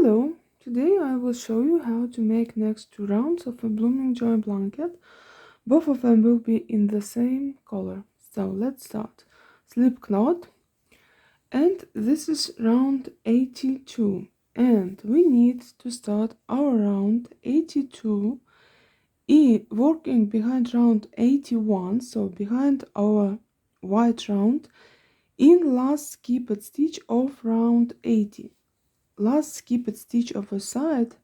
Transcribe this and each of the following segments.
Hello, today I will show you how to make next 2 rounds of a Blooming Joy blanket. Both of them will be in the same color. So let's start. Slip knot, and this is round 82, and we need to start our round 82 working behind round 81, so behind our white round, in last skipped stitch of round 80. Last skipped stitch of a side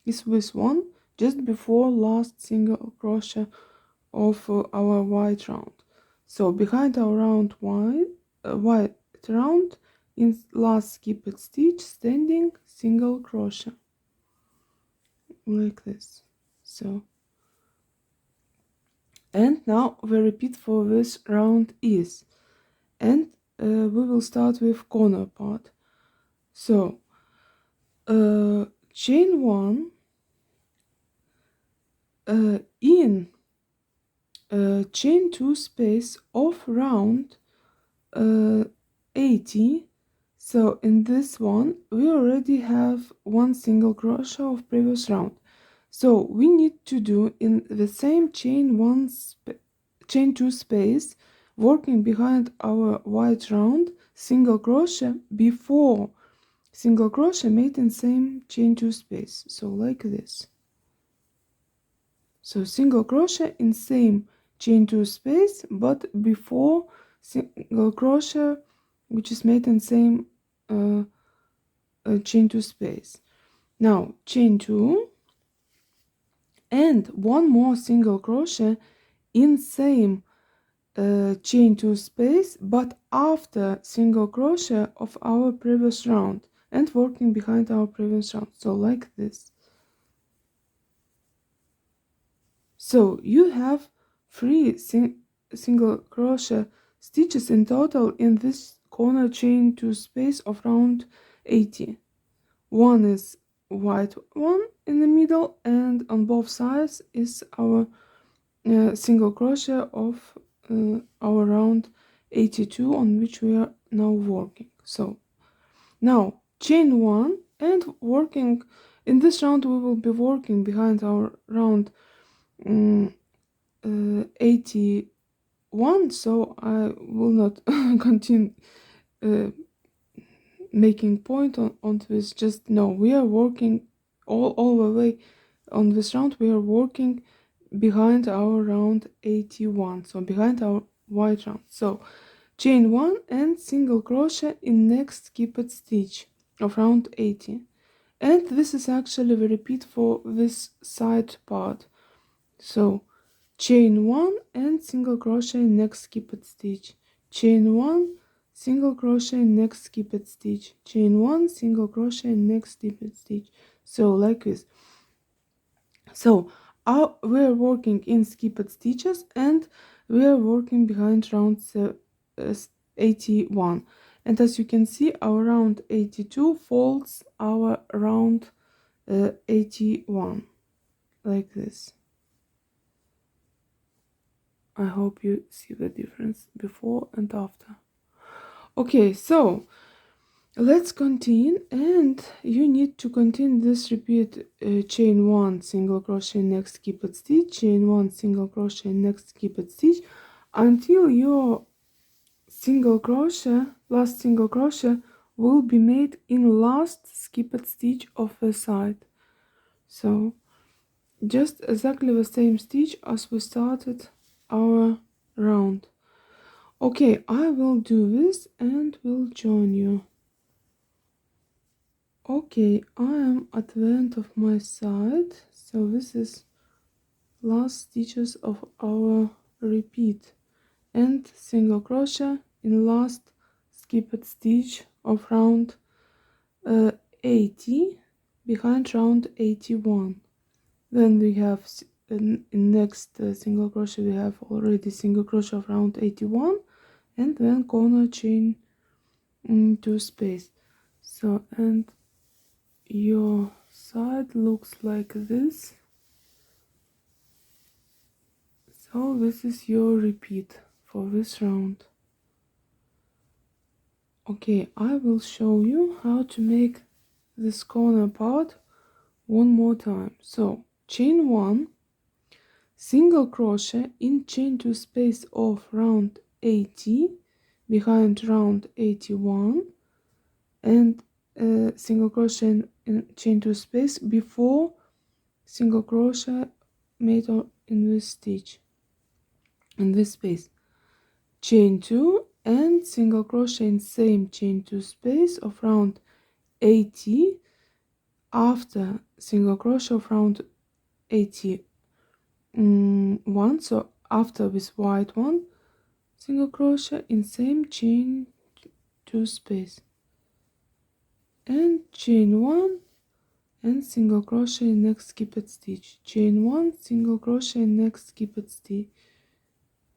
is this one just before last single crochet of our white round. So behind our round white round, in last skipped stitch, standing single crochet like this. So, and now we repeat for this round is, and we will start with corner part. So chain 1 in chain 2 space of round 80. So in this one we already have one single crochet of previous round, so we need to do in the same chain 2 space, working behind our white round, single crochet before single crochet made in same chain 2 space, so like this. So single crochet in same chain 2 space, but before single crochet which is made in same chain 2 space. Now chain 2 and one more single crochet in same chain 2 space, but after single crochet of our previous round and working behind our previous round, so like this. So you have 3 single crochet stitches in total in this corner chain 2 space of round 80. One is white one in the middle, and on both sides is our single crochet of our round 82 on which we are now working. So now chain 1, and working in this round we will be working behind our round 81, so I will not continue making point on this. Just know we are working all the way on this round, we are working behind our round 81, so behind our white round. So chain 1 and single crochet in next skipped stitch of round 80, and this is actually the repeat for this side part. So chain 1 and single crochet in next skipped stitch, chain 1, single crochet in next skipped stitch, chain 1, single crochet in next skipped stitch, so like this. So we're working in skipped stitches, and we're working behind round 81, and as you can see our round 82 folds our round 81 like this. I hope you see the difference before and after. Okay, so let's continue, and you need to continue this repeat chain 1, single crochet, next skipped stitch, chain 1, single crochet, next skipped stitch, until your single crochet, last single crochet, will be made in last skipped stitch of the side. So just exactly the same stitch as we started our round. Okay, I will do this and will join you. Okay, I am at the end of my side, so this is last stitches of our repeat, and single crochet in last skipped stitch of round 80 behind round 81. Then we have in next single crochet we have already single crochet of round 81, and then corner chain 2 space. So, and your side looks like this. So this is your repeat for this round. Okay, I will show you how to make this corner part one more time. So chain 1, single crochet in chain 2 space of round 80 behind round 81, and single crochet in chain 2 space before single crochet made in this stitch, in this space. Chain 2 and single crochet in same chain 2 space of round 80 after single crochet of round 81. So after this white one, single crochet in same chain 2 space and chain 1 and single crochet in next skipped stitch, chain 1, single crochet in next skipped stitch,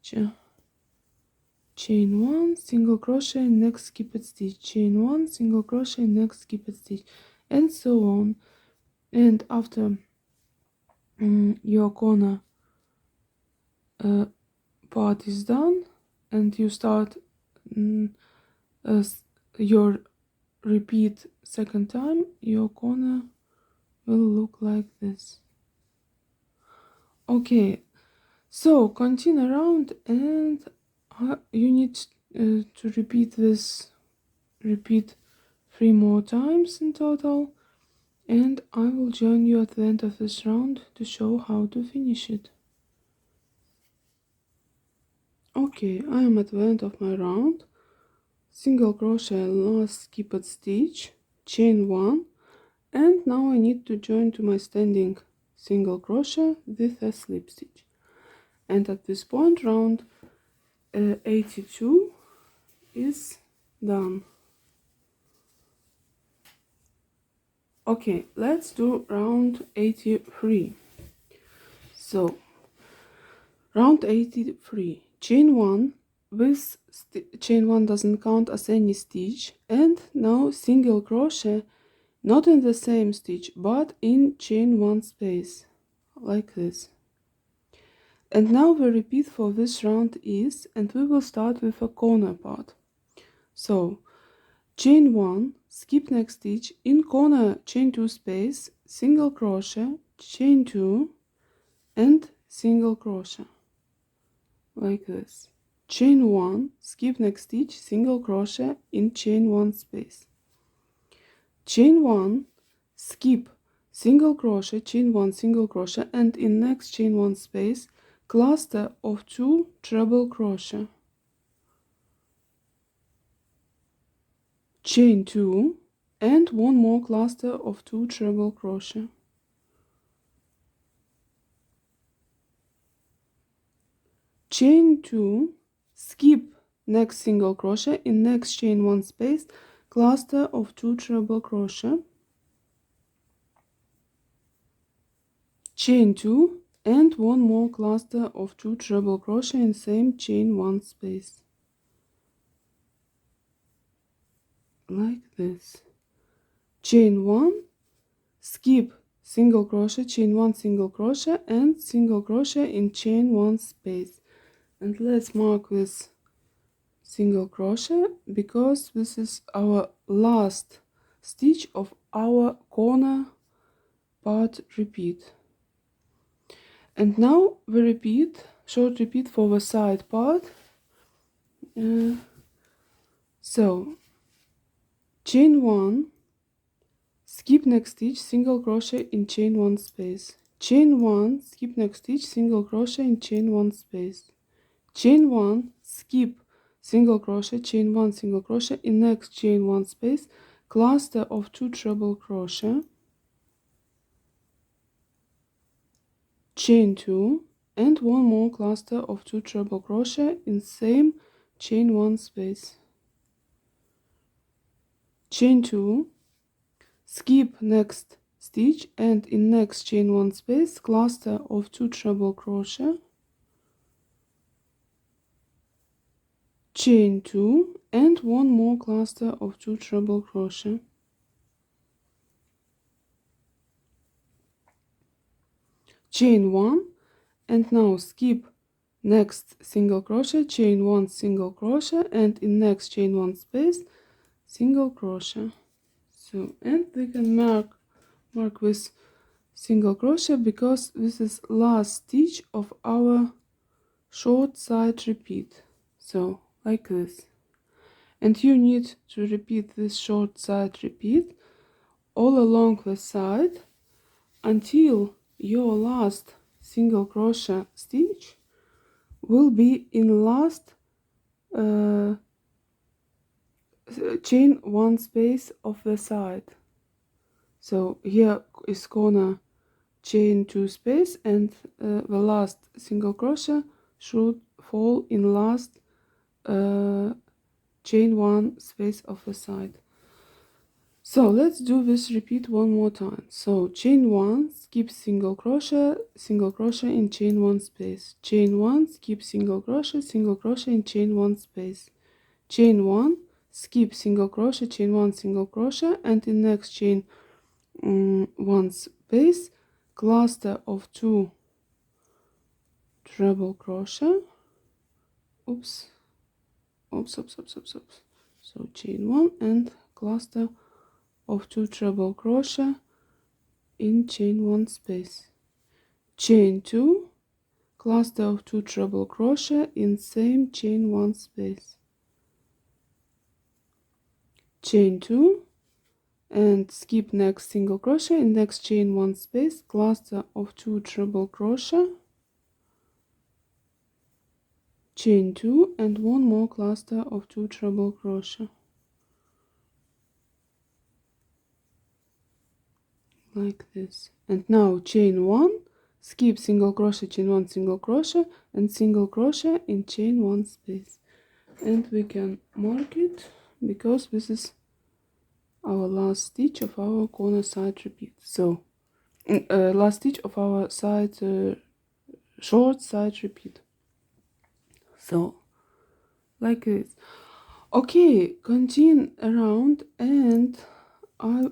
chain 1, single crochet in next skipped stitch, chain 1, single crochet in next skipped stitch, and so on. And after your corner part is done and you start your repeat second time, your corner will look like this. Okay, so continue around, and you need to repeat 3 more times in total, and I will join you at the end of this round to show how to finish it. Okay, I am at the end of my round. Single crochet last skipped stitch, chain 1, and now I need to join to my standing single crochet with a slip stitch. And at this point round 82 is done. Okay, let's do round 83. So round 83, chain 1, this chain 1 doesn't count as any stitch, and now single crochet not in the same stitch but in chain 1 space like this. And now the repeat for this round is, and we will start with a corner part. So chain 1, skip next stitch, in corner chain 2 space, single crochet, chain 2 and single crochet like this. Chain 1, skip next stitch, single crochet in chain 1 space. Chain 1, skip, single crochet, chain 1, single crochet, and in next chain 1 space cluster of 2 treble crochet. Chain 2 and one more cluster of 2 treble crochet. Chain 2, skip next single crochet, in next chain 1 space cluster of 2 treble crochet. Chain 2 and one more cluster of 2 treble crochet in same chain 1 space like this. Chain 1, skip single crochet, chain 1, single crochet and single crochet in chain 1 space. And let's mark this single crochet because this is our last stitch of our corner part repeat. And now we repeat, short repeat for the side part. So chain 1, skip next stitch, single crochet in chain 1 space, chain 1, skip next stitch, single crochet in chain 1 space, chain 1, skip single crochet, chain 1, single crochet in next chain 1 space, cluster of 2 treble crochet, chain 2 and one more cluster of 2 treble crochet in same chain 1 space, chain 2, skip next stitch and in next chain 1 space cluster of 2 treble crochet, chain 2 and one more cluster of 2 treble crochet, chain 1, and now skip next single crochet, chain 1, single crochet, and in next chain 1 space single crochet, So, and we can mark with single crochet because this is last stitch of our short side repeat. So like this, and you need to repeat this short side repeat all along the side until your last single crochet stitch will be in last chain one space of the side. So here is corner chain two space, and the last single crochet should fall in last chain one space of the side. So let's do this repeat one more time. So chain one, skip single crochet in chain one space, chain one, skip single crochet in chain one space, chain one, skip single crochet, chain one single crochet, and in next chain one space, cluster of two treble crochet. Oops. So chain one and cluster of two treble crochet in chain one space, chain two, cluster of two treble crochet in same chain one space, chain two, and skip next single crochet in next chain one space, cluster of two treble crochet, chain two, and one more cluster of two treble crochet, like this. And now chain one, skip single crochet, chain one single crochet, and single crochet in chain one space, and we can mark it because this is our last stitch of our corner side repeat. So last stitch of our side short side repeat. So like this. Okay, continue around, and I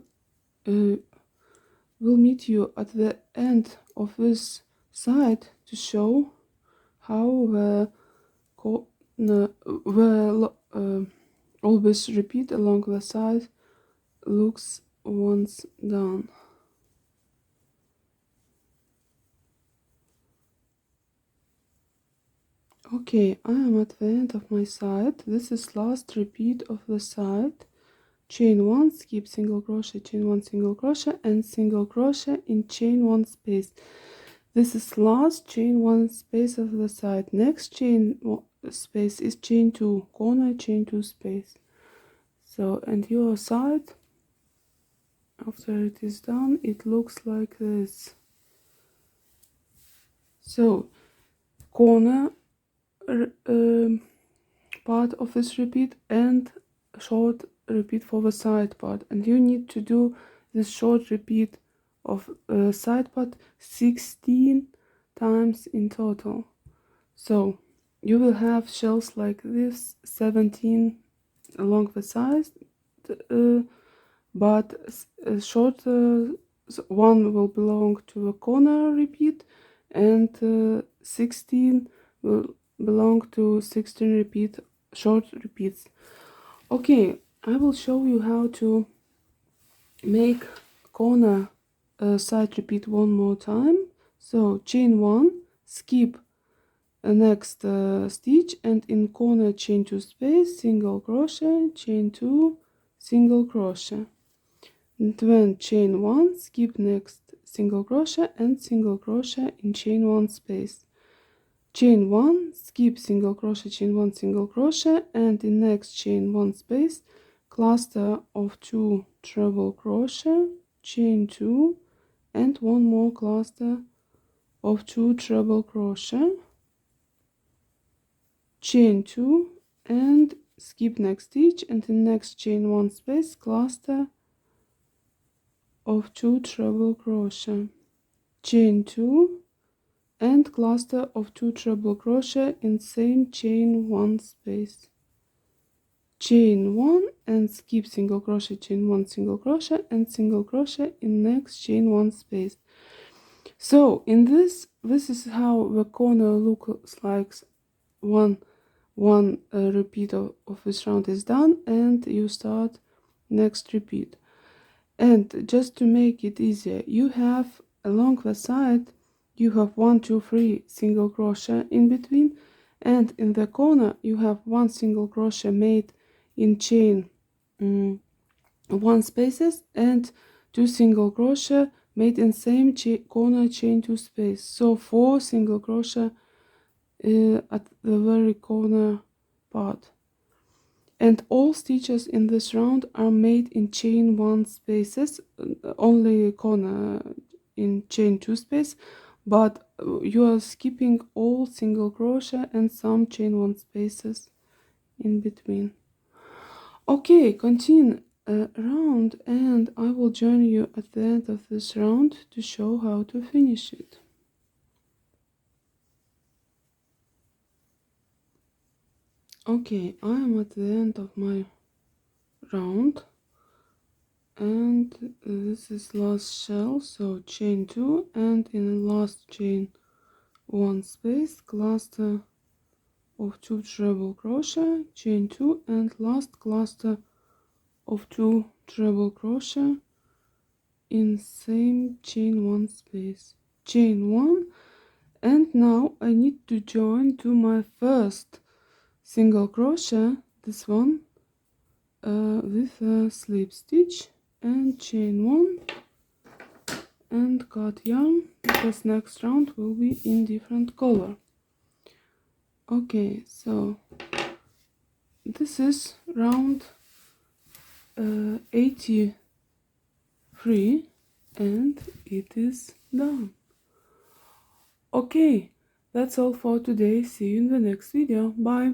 will meet you at the end of this side to show how the all this repeat along the side looks once done. Okay, I am at the end of my side. This is last repeat of the side. Chain one, skip single crochet, chain one single crochet, and single crochet in chain one space. This is last chain one space of the side. Next chain space is chain two, corner chain two space. So, and your side, after it is done, it looks like this. So corner part of this repeat and short repeat for the side part, and you need to do this short repeat of side part 16 times in total. So you will have shells like this, 17 along the sides, but short one will belong to a corner repeat, and 16 will belong to 16 repeat short repeats. Okay, I will show you how to make corner side repeat one more time. So chain one, skip a next stitch, and in corner chain two space, single crochet, chain two, single crochet, and then chain one, skip next single crochet and single crochet in chain one space, chain one, skip single crochet, chain one single crochet, and in next chain one space, cluster of two treble crochet, chain two, and one more cluster of two treble crochet, chain two, and skip next stitch, and in next chain one space, cluster of two treble crochet, chain two, and cluster of two treble crochet in same chain one space, chain one, and skip single crochet, chain one single crochet, and single crochet in next chain one space. So in this is how the corner looks like. One repeat of this round is done, and you start next repeat. And just to make it easier, you have along the side, you have 1 2 3 single crochet in between, and in the corner you have 1 single crochet made in chain 1 spaces and 2 single crochet made in same corner chain 2 space, so 4 single crochet at the very corner part. And all stitches in this round are made in chain 1 spaces, only corner in chain 2 space, but you are skipping all single crochet and some chain 1 spaces in between. Okay, continue round, and I will join you at the end of this round to show how to finish it. Okay, I am at the end of my round, and this is last shell, so chain 2, and in the last chain 1 space, cluster of 2 treble crochet, chain 2, and last cluster of 2 treble crochet in same chain 1 space, chain 1. And now I need to join to my first single crochet, this one, with a slip stitch and chain 1 and cut yarn, because next round will be in different color. Okay, so this is round 83, and it is done. Okay, that's all for today. See you in the next video. Bye.